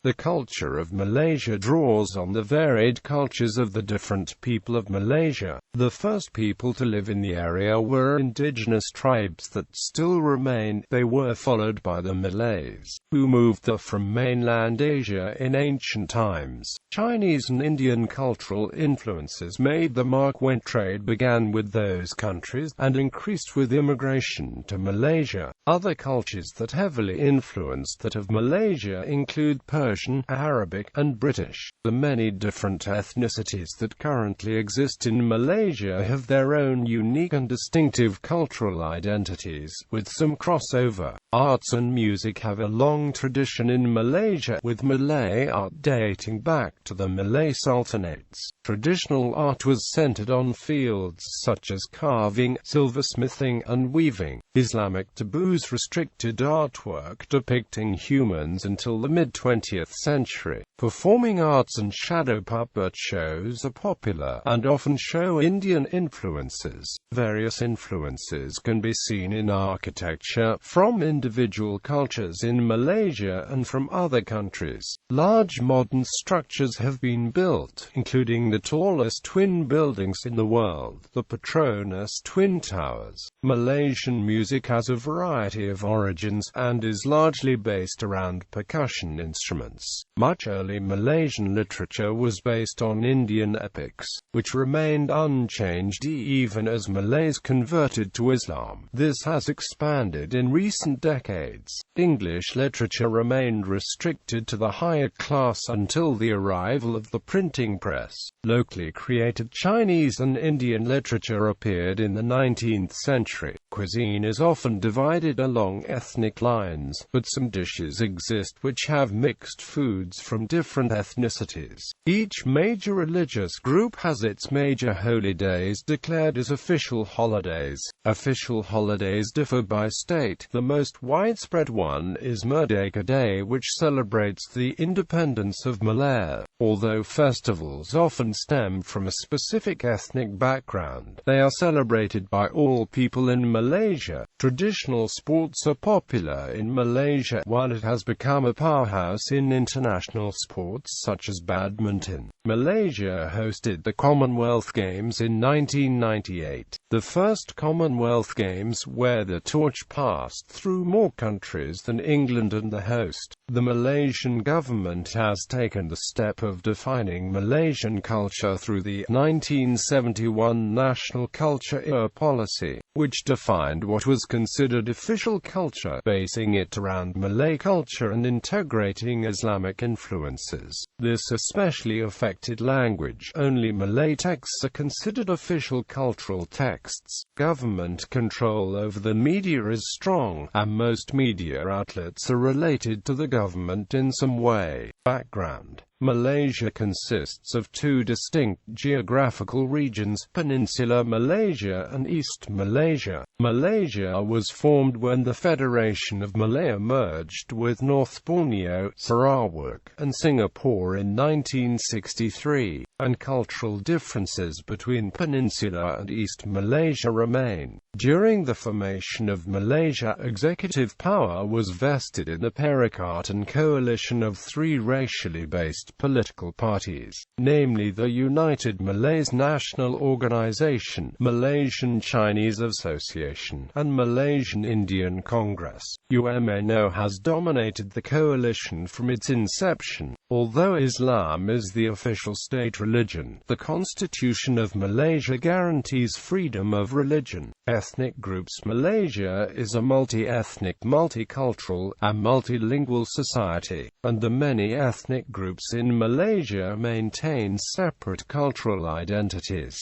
The culture of Malaysia draws on the varied cultures of the different people of Malaysia. The first people to live in the area were indigenous tribes that still remain. They were followed by the Malays, who moved there from mainland Asia in ancient times. Chinese and Indian cultural influences made the mark when trade began with those countries, and increased with immigration to Malaysia. Other cultures that heavily influenced that of Malaysia include Persian, Arabic, and British. The many different ethnicities that currently exist in Malaysia have their own unique and distinctive cultural identities, with some crossover. Arts and music have a long tradition in Malaysia, with Malay art dating back to the Malay Sultanates. Traditional art was centered on fields such as carving, silversmithing, and weaving. Islamic taboos restricted artwork depicting humans until the mid-20th century. Performing arts and shadow puppet shows are popular, and often show Indian influences. Various influences can be seen in architecture, from individual cultures in Malaysia and from other countries. Large modern structures have been built, including the tallest twin buildings in the world, the Petronas Twin Towers. Malaysian music has a variety of origins, and is largely based around percussion instruments. Much early Malaysian literature was based on Indian epics, which remained unchanged even as Malays converted to Islam. This has expanded in recent decades. English literature remained restricted to the higher class until the arrival of the printing press. Locally created Chinese and Indian literature appeared in the 19th century. Cuisine is often divided along ethnic lines, but some dishes exist which have mixed foods from different ethnicities. Each major religious group has its major holy days declared as official holidays. Official holidays differ by state. The most widespread one is Merdeka Day, which celebrates the independence of Malaya. Although festivals often stem from a specific ethnic background, they are celebrated by all people in Malaysia. Traditional sports are popular in Malaysia, while it has become a powerhouse in international sports such as badminton. Malaysia hosted the Commonwealth Games in 1998, the first Commonwealth Games where the torch passed through more countries than England and the host. The Malaysian government has taken the step of defining Malaysian culture through the 1971 National Culture Year policy, which defined what was considered official culture, basing it around Malay culture and integrating Islamic influences. This especially affected language. Only Malay texts are considered official cultural texts. Government control over the media is strong, and most media outlets are related to the government in some way. Background: Malaysia consists of two distinct geographical regions, Peninsular Malaysia and East Malaysia. Malaysia was formed when the Federation of Malaya merged with North Borneo, Sarawak, and Singapore in 1963, and cultural differences between Peninsular and East Malaysia remain. During the formation of Malaysia, executive power was vested in the Peranakan coalition of three racially based political parties, namely the United Malays National Organization, Malaysian Chinese Association, and Malaysian Indian Congress. UMNO has dominated the coalition from its inception. Although Islam is the official state religion, the Constitution of Malaysia guarantees freedom of religion. Ethnic groups: Malaysia is a multi-ethnic, multicultural, and multilingual society, and the many ethnic groups in Malaysia maintain separate cultural identities.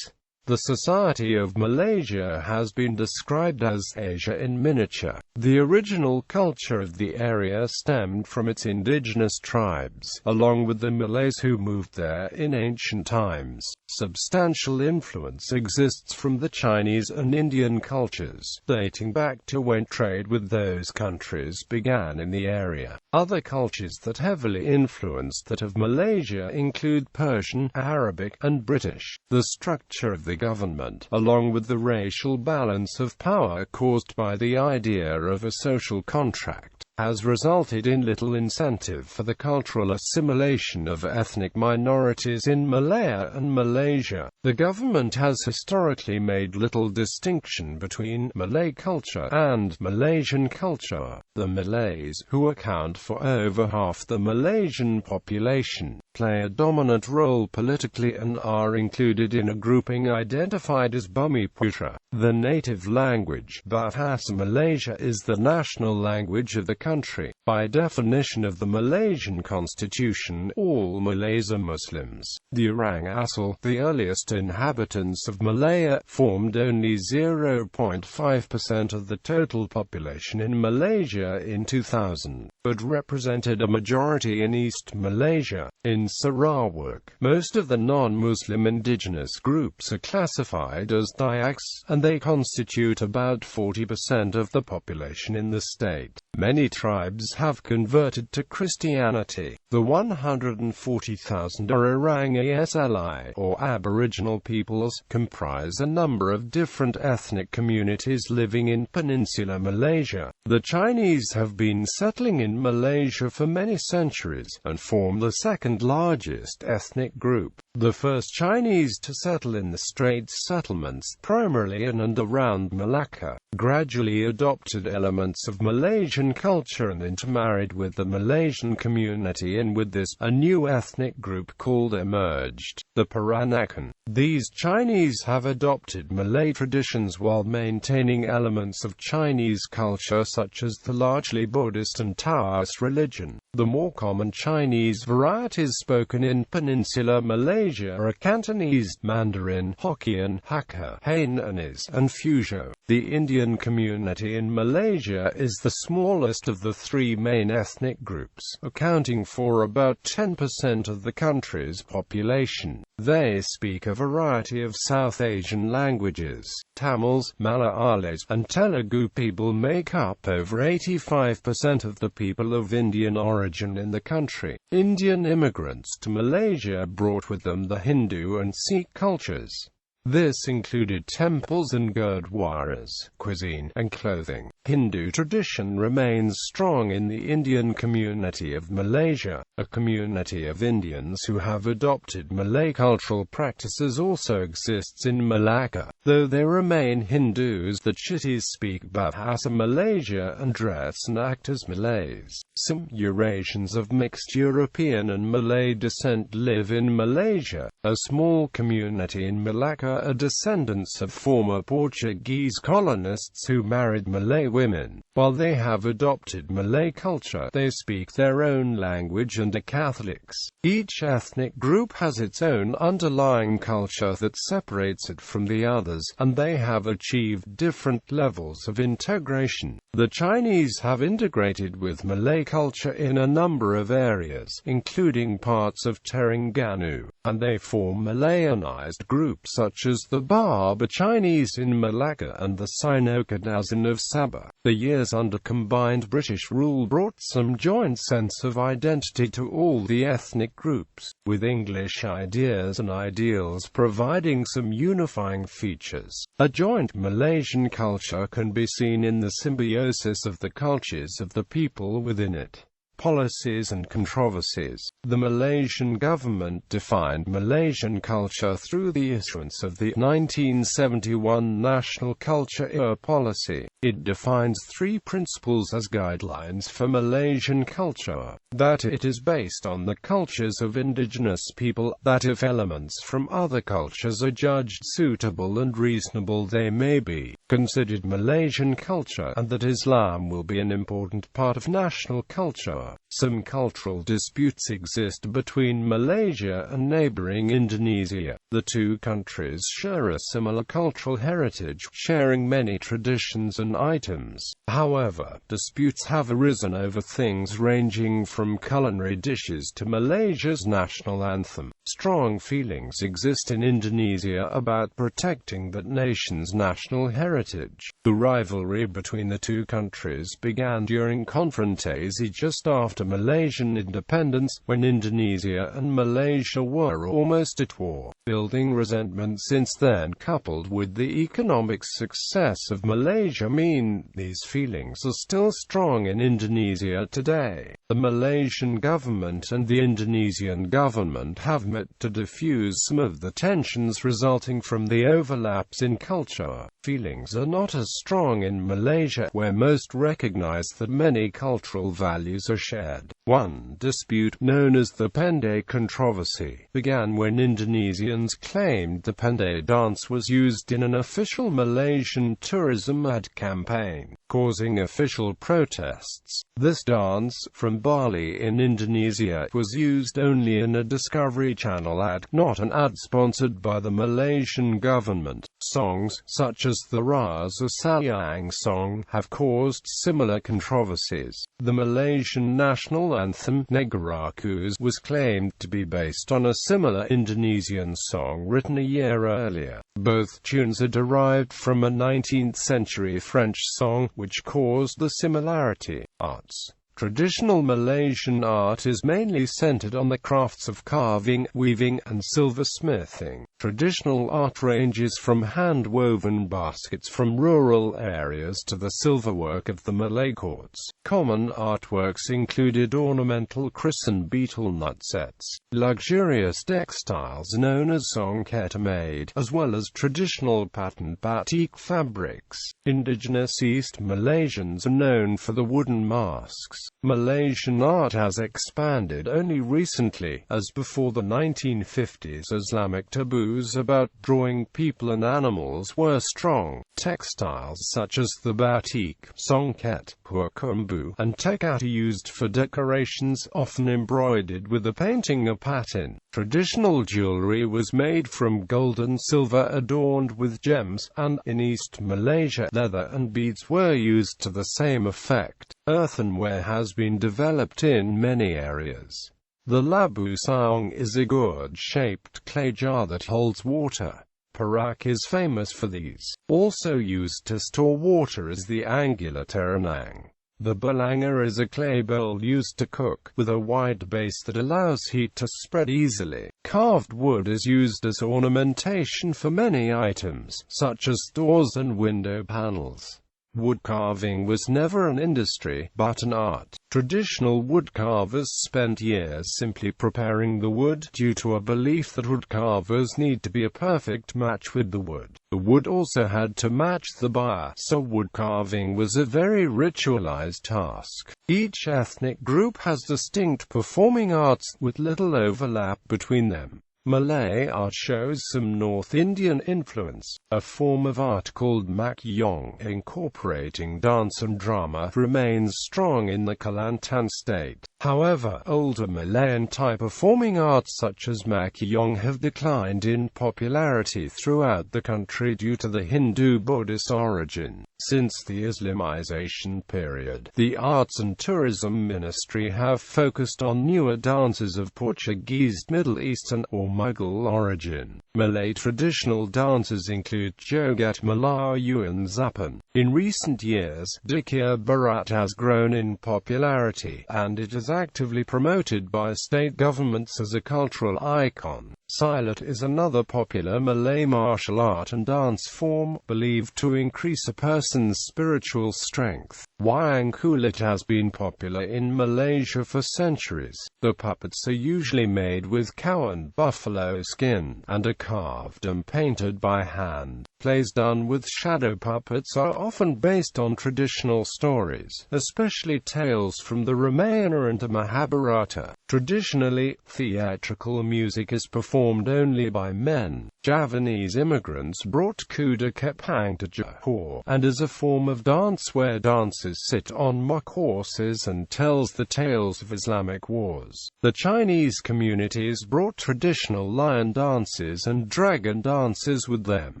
The society of Malaysia has been described as Asia in miniature. The original culture of the area stemmed from its indigenous tribes, along with the Malays who moved there in ancient times. Substantial influence exists from the Chinese and Indian cultures, dating back to when trade with those countries began in the area. Other cultures that heavily influenced that of Malaysia include Persian, Arabic, and British. The structure of the government, along with the racial balance of power caused by the idea of a social contract, has resulted in little incentive for the cultural assimilation of ethnic minorities in Malaya and Malaysia. The government has historically made little distinction between Malay culture and Malaysian culture. The Malays, who account for over half the Malaysian population, play a dominant role politically and are included in a grouping identified as Bumiputra. The native language, Bahasa Malaysia, is the national language of the country. By definition of the Malaysian constitution, all Malays are Muslims. The Orang Asal, the earliest inhabitants of Malaya, formed only 0.5% of the total population in Malaysia in 2000, but represented a majority in East Malaysia. In Sarawak, most of the non-Muslim indigenous groups are classified as Dayaks, and they constitute about 40% of the population in the state. Many tribes have converted to Christianity. The 140,000 Orang Asli, or Aboriginal peoples, comprise a number of different ethnic communities living in Peninsular Malaysia. The Chinese have been settling in Malaysia for many centuries, and form the second largest ethnic group. The first Chinese to settle in the Straits settlements, primarily in and around Malacca, gradually adopted elements of Malaysian culture and intermarried with the Malaysian community, and with this, a new ethnic group called emerged, the Peranakan. These Chinese have adopted Malay traditions while maintaining elements of Chinese culture such as the largely Buddhist and Taoist religion. The more common Chinese varieties spoken in Peninsular Malaysia are Cantonese, Mandarin, Hokkien, Hakka, Hainanese, and Fuzhou. The Indian community in Malaysia is the smallest of the three main ethnic groups, accounting for about 10% of the country's population. They speak a variety of South Asian languages. Tamils, Malayalis, and Telugu people make up over 85% of the people of Indian origin in the country. Indian immigrants to Malaysia brought with them the Hindu and Sikh cultures. This included temples and gurdwaras, cuisine, and clothing. Hindu tradition remains strong in the Indian community of Malaysia. A community of Indians who have adopted Malay cultural practices also exists in Malacca. Though they remain Hindus, the Chittis speak Bahasa Malaysia and dress and act as Malays. Some Eurasians of mixed European and Malay descent live in Malaysia. A small community in Malacca are descendants of former Portuguese colonists who married Malay women. While they have adopted Malay culture, they speak their own language and are Catholics. Each ethnic group has its own underlying culture that separates it from the others, and they have achieved different levels of integration. The Chinese have integrated with Malay culture in a number of areas, including parts of Terengganu, and they form Malayanized groups such as the Barber Chinese in Malacca and the Sino-Kadazan of Sabah. The years under combined British rule brought some joint sense of identity to all the ethnic groups, with English ideas and ideals providing some unifying features. A joint Malaysian culture can be seen in the symbiosis of the cultures of the people within it. Policies and controversies. The Malaysian government defined Malaysian culture through the issuance of the 1971 National Culture Policy. It defines three principles as guidelines for Malaysian culture: that it is based on the cultures of indigenous people, that if elements from other cultures are judged suitable and reasonable they may be considered Malaysian culture, and that Islam will be an important part of national culture. Some cultural disputes exist between Malaysia and neighboring Indonesia. The two countries share a similar cultural heritage, sharing many traditions and items. However, disputes have arisen over things ranging from culinary dishes to Malaysia's national anthem. Strong feelings exist in Indonesia about protecting that nation's national heritage. The rivalry between the two countries began during Controversies just after Malaysian independence, when Indonesia and Malaysia were almost at war. Building resentment since then, coupled with the economic success of Malaysia, mean these feelings are still strong in Indonesia today. The Malaysian government and the Indonesian government have met to diffuse some of the tensions resulting from the overlaps in culture. Feelings are not as strong in Malaysia, where most recognize that many cultural values are shared. One dispute, known as the Pendai controversy, began when Indonesians claimed the Pendai dance was used in an official Malaysian tourism ad campaign, causing official protests. This dance, from Bali in Indonesia, was used only in a Discovery Channel ad, not an ad sponsored by the Malaysian government. Songs, such as the Rasa Sayang song, have caused similar controversies. The Malaysian national anthem, Negaraku, was claimed to be based on a similar Indonesian song written a year earlier. Both tunes are derived from a 19th-century French song, which caused the similarity. Arts. Traditional Malaysian art is mainly centered on the crafts of carving, weaving, and silversmithing. Traditional art ranges from hand-woven baskets from rural areas to the silverwork of the Malay courts. Common artworks included ornamental chrysan beetle nut sets. Luxurious textiles known as songket are made, as well as traditional patterned batik fabrics. Indigenous East Malaysians are known for the wooden masks. Malaysian art has expanded only recently, as before the 1950s Islamic taboos about drawing people and animals were strong. Textiles such as the batik, songket, puakumbu, and tekat are used for decorations, often embroidered with a painting or pattern. Traditional jewelry was made from gold and silver adorned with gems, and, in East Malaysia, leather and beads were used to the same effect. Earthenware has been developed in many areas. The labu saong is a gourd-shaped clay jar that holds water. Perak is famous for these. Also used to store water is the angular terenang. The balanga is a clay bowl used to cook, with a wide base that allows heat to spread easily. Carved wood is used as ornamentation for many items, such as doors and window panels. Wood carving was never an industry, but an art. Traditional wood carvers spent years simply preparing the wood, due to a belief that wood carvers need to be a perfect match with the wood. The wood also had to match the buyer, so wood carving was a very ritualized task. Each ethnic group has distinct performing arts, with little overlap between them. Malay art shows some North Indian influence. A form of art called makyong, incorporating dance and drama, remains strong in the Kelantan state. However, older Malay and Thai performing arts such as makyong have declined in popularity throughout the country due to the Hindu-Buddhist origin. Since the Islamization period, the Arts and Tourism Ministry have focused on newer dances of Portuguese, Middle Eastern, or Mughal origin. Malay traditional dances include Joget Melayu and Zapan. In recent years, Dikir Barat has grown in popularity, and it is actively promoted by state governments as a cultural icon. Silat is another popular Malay martial art and dance form, believed to increase a person's spiritual strength. Wayang kulit has been popular in Malaysia for centuries. The puppets are usually made with cow and buffalo skin, and are carved and painted by hand. Plays done with shadow puppets are often based on traditional stories, especially tales from the Ramayana and the Mahabharata. Traditionally, theatrical music is performed only by men. Javanese immigrants brought kuda kepang to Johor, and is a form of dance where dancers sit on muck horses and tells the tales of Islamic wars. The Chinese communities brought traditional lion dances and dragon dances with them.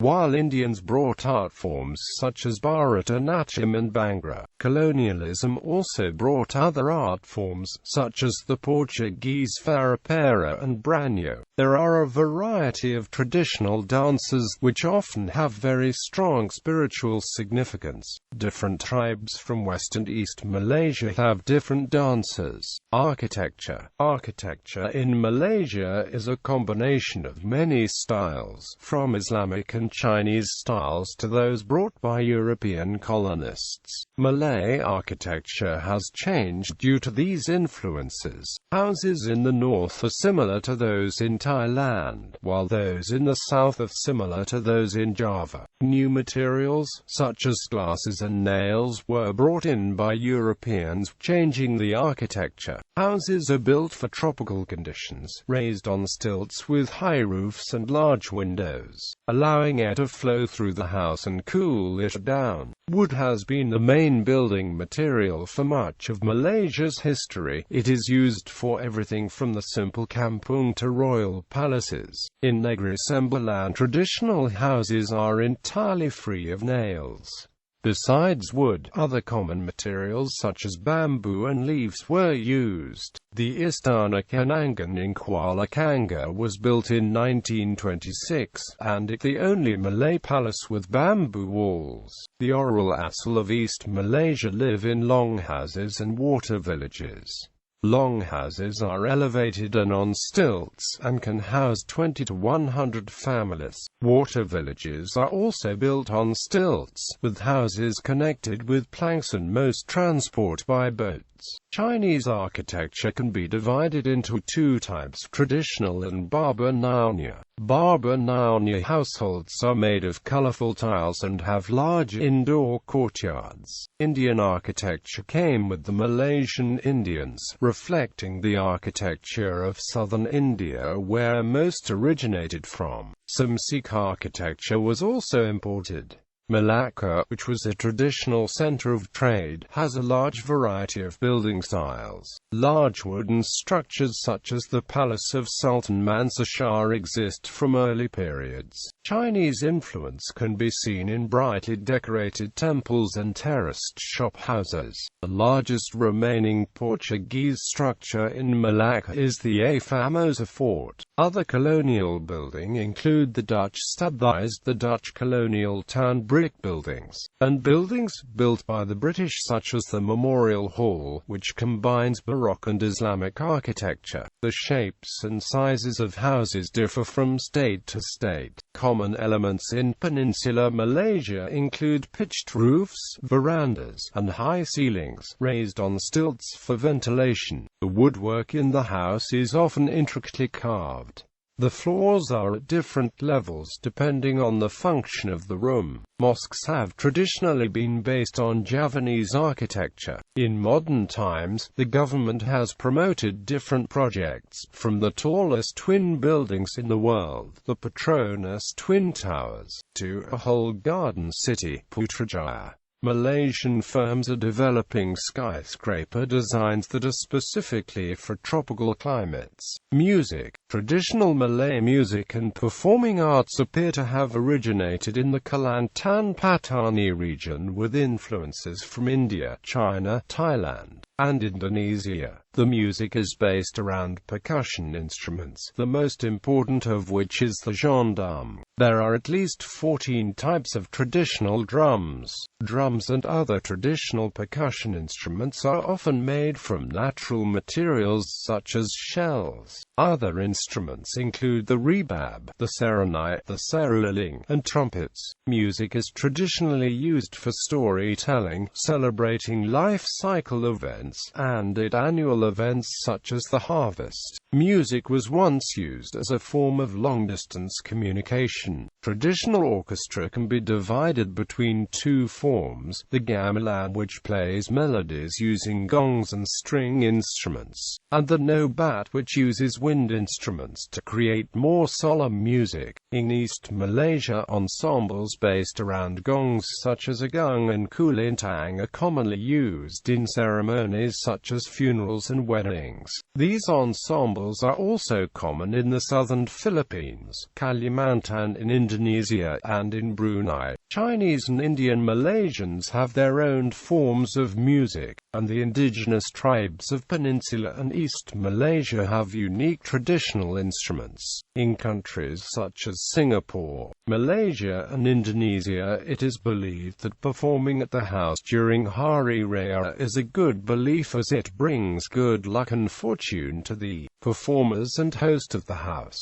while Indians brought art forms such as Bharatanatyam and Bhangra. Colonialism also brought other art forms, such as the Portuguese Farapara and Branho. There are a variety of traditional dances, which often have very strong spiritual significance. Different tribes from West and East Malaysia have different dances. Architecture. Architecture in Malaysia is a combination of many styles, from Islamic and Chinese styles to those brought by European colonists. Malay architecture has changed due to these influences. Houses in the north are similar to those in Thailand, while those in the south are similar to those in Java. New materials, such as glasses and nails, were brought in by Europeans, changing the architecture. Houses are built for tropical conditions, raised on stilts with high roofs and large windows, allowing air to flow through the house and cool it down. Wood has been the main building material for much of Malaysia's history. It is used for everything from the simple kampung to royal palaces. In Negeri Sembilan, traditional houses are entirely free of nails. Besides wood, other common materials such as bamboo and leaves were used. The Istana Kenangan in Kuala Kangga was built in 1926, and it the only Malay palace with bamboo walls. The Oral Asal of East Malaysia live in longhouses and water villages. Longhouses are elevated and on stilts, and can house 20 to 100 families. Water villages are also built on stilts, with houses connected with planks and most transport by boats. Chinese architecture can be divided into two types: traditional and Baba Naunya. Baba Naunya households are made of colorful tiles and have large indoor courtyards. Indian architecture came with the Malaysian Indians, reflecting the architecture of southern India where most originated from. Some Sikh architecture was also imported. Malacca, which was a traditional center of trade, has a large variety of building styles. Large wooden structures such as the Palace of Sultan Mansur Shah exist from early periods. Chinese influence can be seen in brightly decorated temples and terraced shop houses. The largest remaining Portuguese structure in Malacca is the A Famosa Fort. Other colonial buildings include the Dutch Stadhuis, the Dutch colonial town brick buildings, and buildings built by the British such as the Memorial Hall, which combines Baroque and Islamic architecture. The shapes and sizes of houses differ from state to state. Common elements in Peninsular Malaysia include pitched roofs, verandas, and high ceilings, raised on stilts for ventilation. The woodwork in the house is often intricately carved. The floors are at different levels depending on the function of the room. Mosques have traditionally been based on Javanese architecture. In modern times, the government has promoted different projects, from the tallest twin buildings in the world, the Petronas Twin Towers, to a whole garden city, Putrajaya. Malaysian firms are developing skyscraper designs that are specifically for tropical climates. Music. Traditional Malay music and performing arts appear to have originated in the Kelantan Patani region with influences from India, China, Thailand, and Indonesia. The music is based around percussion instruments, the most important of which is the gendam. There are at least 14 types of traditional drums. Drums and other traditional percussion instruments are often made from natural materials such as shells. Other instruments include the rebab, the serenite, the seruling, and trumpets. Music is traditionally used for storytelling, celebrating life cycle events, and at annual events such as the harvest. Music was once used as a form of long-distance communication. Traditional orchestra can be divided between two forms: the gamelan, which plays melodies using gongs and string instruments, and the nobat, which uses wind instruments. instruments to create more solemn music. In East Malaysia, ensembles based around gongs such as agung and kulintang are commonly used in ceremonies such as funerals and weddings. These ensembles are also common in the southern Philippines, Kalimantan in Indonesia, and in Brunei. Chinese and Indian Malaysians have their own forms of music, and the indigenous tribes of Peninsula and East Malaysia have unique traditional instruments. In countries such as Singapore, Malaysia and Indonesia, it is believed that performing at the house during Hari Raya is a good belief as it brings good luck and fortune to the performers and host of the house.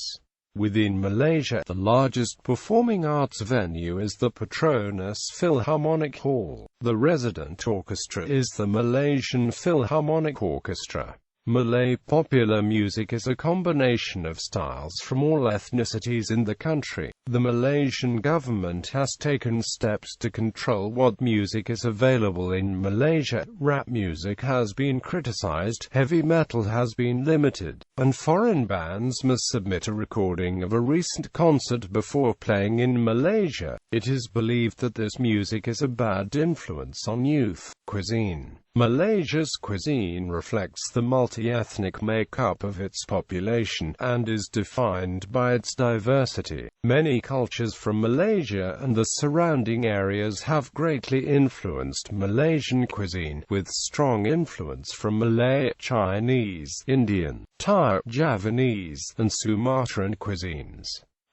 Within Malaysia, the largest performing arts venue is the Petronas Philharmonic Hall. The resident orchestra is the Malaysian Philharmonic Orchestra. Malay popular music is a combination of styles from all ethnicities in the country. The Malaysian government has taken steps to control what music is available in Malaysia. Rap music has been criticized, heavy metal has been limited, and foreign bands must submit a recording of a recent concert before playing in Malaysia. It is believed that this music is a bad influence on youth. Cuisine. Malaysia's cuisine reflects the multi-ethnic makeup of its population, and is defined by its diversity. Many cultures from Malaysia and the surrounding areas have greatly influenced Malaysian cuisine, with strong influence from Malay, Chinese, Indian, Thai, Javanese, and Sumatran cuisines.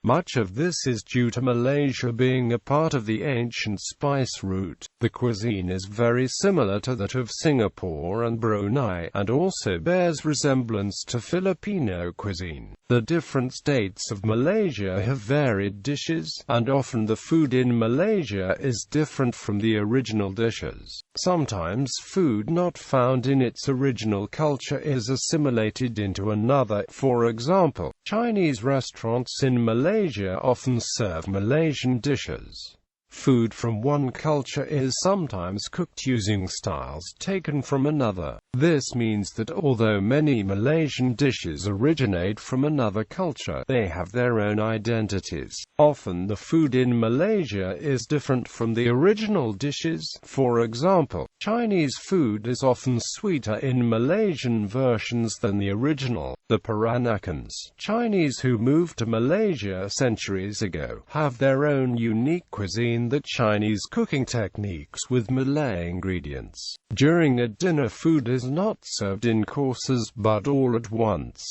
Much of this is due to Malaysia being a part of the ancient spice route. The cuisine is very similar to that of Singapore and Brunei, and also bears resemblance to Filipino cuisine. The different states of Malaysia have varied dishes, and often the food in Malaysia is different from the original dishes. Sometimes food not found in its original culture is assimilated into another. For example, Chinese restaurants in Malaysia often serve Malaysian dishes. Food from one culture is sometimes cooked using styles taken from another. This means that although many Malaysian dishes originate from another culture, they have their own identities. Often the food in Malaysia is different from the original dishes. For example, Chinese food is often sweeter in Malaysian versions than the original. The Peranakans, Chinese who moved to Malaysia centuries ago, have their own unique cuisine, the Chinese cooking techniques with Malay ingredients. During a dinner, food is not served in courses, but all at once.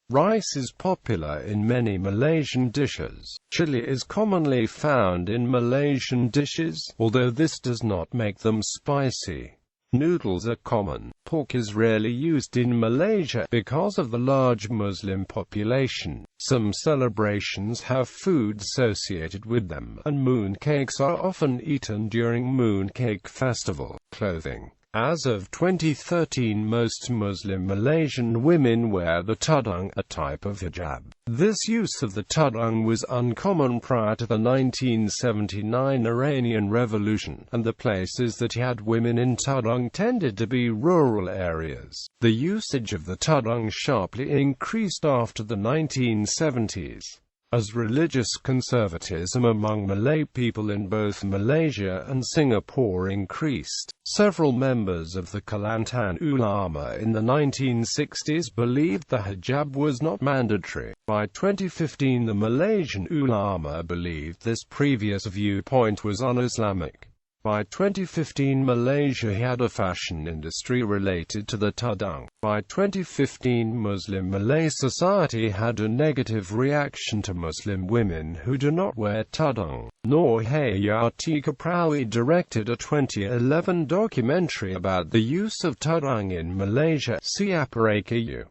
Rice is popular in many Malaysian dishes. Chili is commonly found in Malaysian dishes, although this does not make them spicy. Noodles are common. Pork is rarely used in Malaysia because of the large Muslim population. Some celebrations have food associated with them, and mooncakes are often eaten during Mooncake Festival. Clothing. As of 2013, most Muslim Malaysian women wear the tudung, a type of hijab. This use of the tudung was uncommon prior to the 1979 Iranian Revolution, and the places that had women in tudung tended to be rural areas. The usage of the tudung sharply increased after the 1970s. As religious conservatism among Malay people in both Malaysia and Singapore increased, several members of the Kelantan ulama in the 1960s believed the hijab was not mandatory. By 2015, the Malaysian ulama believed this previous viewpoint was un-Islamic. By 2015, Malaysia had a fashion industry related to the tudung. By 2015, Muslim Malay society had a negative reaction to Muslim women who do not wear tudung. Nur Hayati Kaprawi directed a 2011 documentary about the use of tudung in Malaysia. See Aparakayu.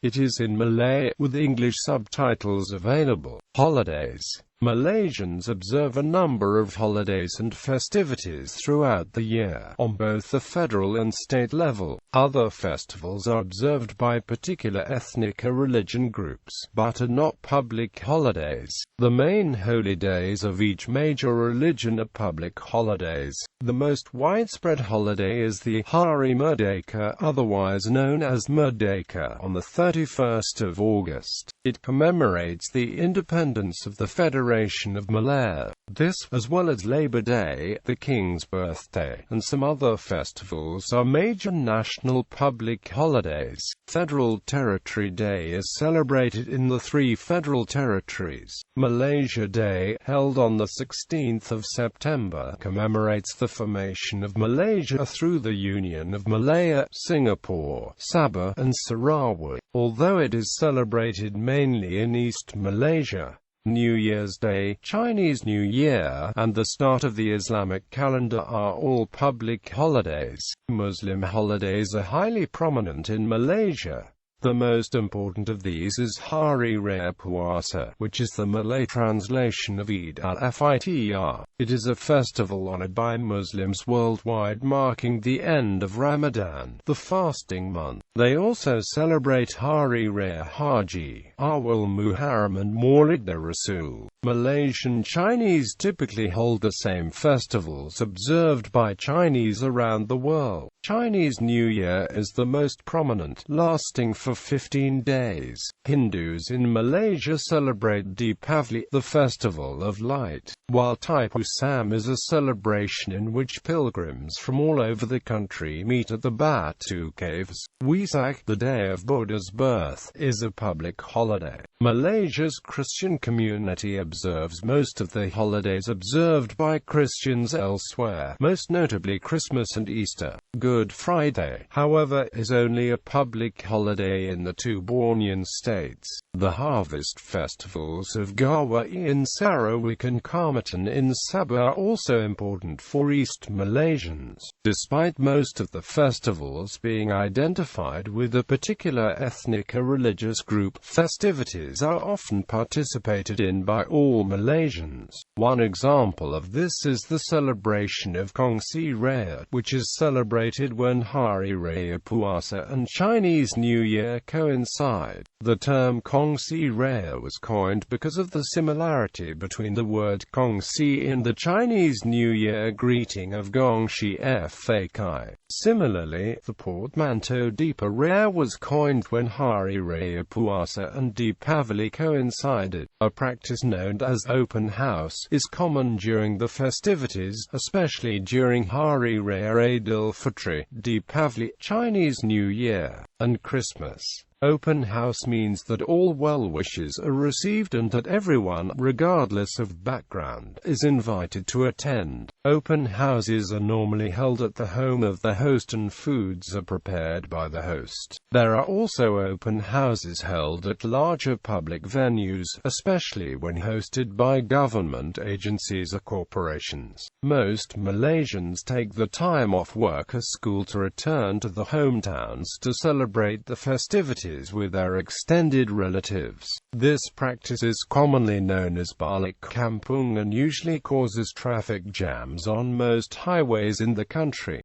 It is in Malay, with English subtitles available. Holidays. Malaysians observe a number of holidays and festivities throughout the year, on both the federal and state level. Other festivals are observed by particular ethnic or religion groups, but are not public holidays. The main holy days of each major religion are public holidays. The most widespread holiday is the Hari Merdeka, otherwise known as Merdeka, on the 31st of August. It commemorates the independence of the Federation of Malay. This, as well as Labor Day, the King's birthday, and some other festivals are major national public holidays. Federal Territory Day is celebrated in the 3 federal territories. Malaysia.Day, held on the 16th of September, commemorates the formation of Malaysia through the union of Malaya, Singapore, Sabah, and Sarawak, although it is celebrated mainly in East Malaysia. New Year's Day, Chinese New Year, and the start of the Islamic calendar are all public holidays. Muslim holidays are highly prominent in Malaysia. The most important of these is Hari Raya Puasa, which is the Malay translation of Eid al-Fitr. It is a festival honored by Muslims worldwide, marking the end of Ramadan, the fasting month. They also celebrate Hari Raya Haji, Awal Muharram, and Maulid Rasul. Malaysian Chinese typically hold the same festivals observed by Chinese around the world. Chinese New Year is the most prominent, lasting for 15 days. Hindus in Malaysia celebrate Deepavali, the festival of light, while Thaipusam is a celebration in which pilgrims from all over the country meet at the Batu Caves. Wesak, the day of Buddha's birth, is a public holiday. Malaysia's Christian community observes most of the holidays observed by Christians elsewhere, most notably Christmas and Easter. Good Friday, however, is only a public holiday in the 2 Bornean states. The harvest festivals of Gawa in Sarawak and Kamatan in Sabah are also important for East Malaysians. Despite most of the festivals being identified with a particular ethnic or religious group, festivities are often participated in by all Malaysians. One example of this is the celebration of Kongsi Raya, which is celebrated when Hari Raya Puasa and Chinese New Year coincide. The term Kongsi Raya was coined because of the similarity between the word Kongsi and the Chinese New Year greeting of Gong Shi Fa Kai. Similarly, the portmanteau Deepa Raya was coined when Hari Raya Puasa and Deepavali coincided. A practice known as open house is common during the festivities, especially during Hari Raya Aidilfitri, Deepavali, Chinese New Year, and Christmas. Open house means that all well wishes are received and that everyone, regardless of background, is invited to attend. Open houses are normally held at the home of the host and foods are prepared by the host. There are also open houses held at larger public venues, especially when hosted by government agencies or corporations. Most Malaysians take the time off work or school to return to the hometowns to celebrate the festivities with their extended relatives. This practice is commonly known as Balik Kampung and usually causes traffic jams on most highways in the country.